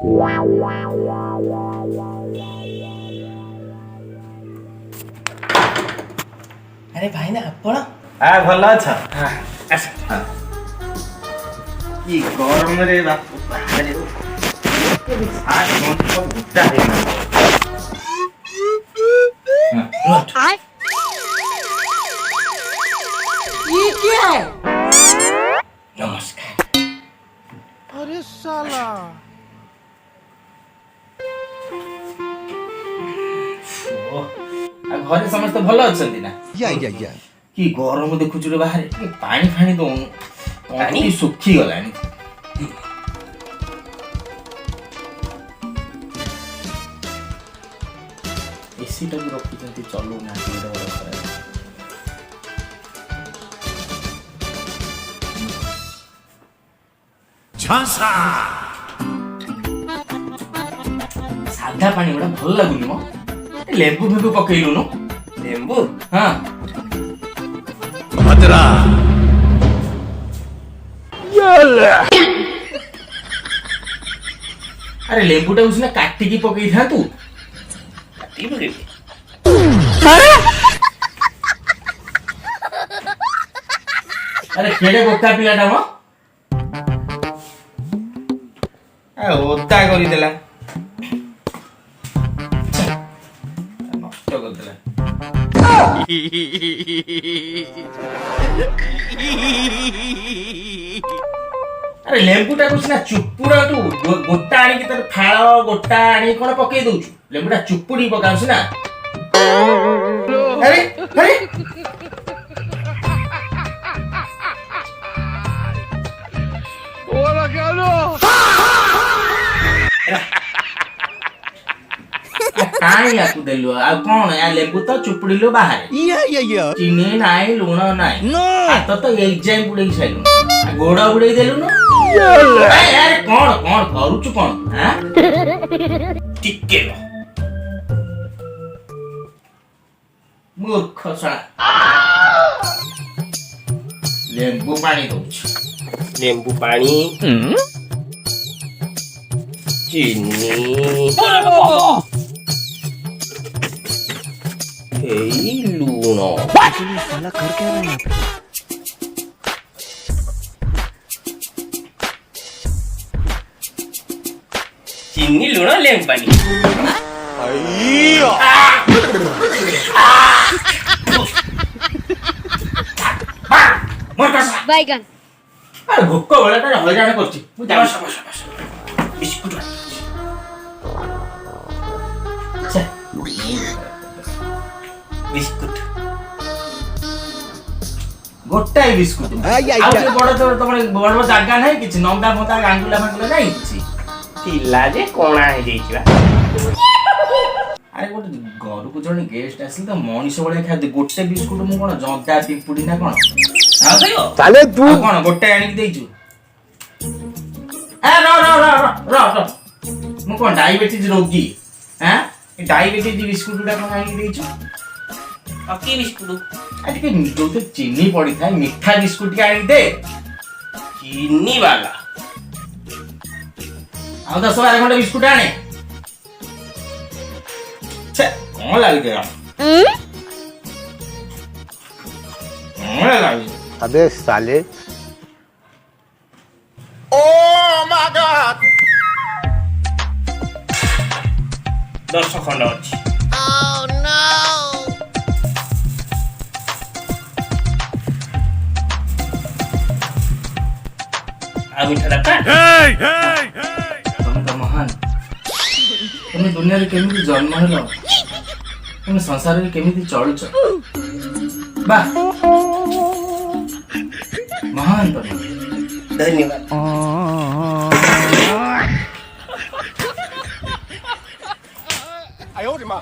अरे भाई ना आपण भल अच्छा कि गरम रे बाप बाहरे ये क्या है? नमस्कार। अरे साला घरे समस्त भल अच्छा ना कि गरम देखुच रे बाहर पानी फाणी दौनु पानी सुखी गलानी एसी टा रखी चलू ना साधा पानी गुड़ा भल लगुनि मो लेंबू फेंबू पकईलुनु लेंबू हाँ भद्रा अरे लेंबू टा उसने काटी की पकई था तू काटी पकई अरे केड़े बोका पिलाटा मो ओता करी देला नष्ट कर देला अरे लेंबूटा कुछ ना चुपुड़ा तू गोटा आनी की तर फाळ गोटा आनी कोन पकई दउछु लेंबूटा चुपुड़ी पकाउछ ना अरे अरे ओला गालो काई याकू देलु आ कोन या लेंबू तो चुपुड़ीलो बाहर चीनी नाई लूण नाई हाथ तो एग्जाम बुड़े छाइलु गोड़ा बुड़े देलु न यार कोन कोन करूछु कोन हां टिके मूर्ख साला लेंबू पानी दउछु लेंबू पानी चीनी लूण साला कर क्या रहा है चीनी लूण लेंबू पानी बैगन अरे भोक बेलाटा हईराण करछि मु जा बिस्कुट बिस्कुट गोटाई बिस्कुट बड़ तुम बड़ जगह ना कि नंदा फंदा गांगुला फांगुला ना थिला जे कोणा हे जाइछिबा अरे गोटे घर को जने गेस्ट आसिल तो मनीष बळे खादे गोटे बिस्कुट मु कोन जंदा पिपुडी ना कोन साले तू कोन गोटे आनी देइछु ए रो रो रो रो रो मु कोन डायबिटीज रोगी हैं डायबिटीज बिस्कुट डा कोन आनी देइछु अकी बिस्कुट अरे के जो तो चीनी पड़ी था मीठा बिस्कुट के आनी दे चीनी वाला आ 10-12 खंड बिस्कुट आने छे कौन लाग गया कौन लाग अबे साले ओ माय गॉड 10 खंड अछि Oh no! मिठा लगा तुम तो महान तुम दुनिया रे केमिति जन्म हेलो तुम संसार रे केमिति चलुछ बा महान तुम धन्यवाद आयो रे मां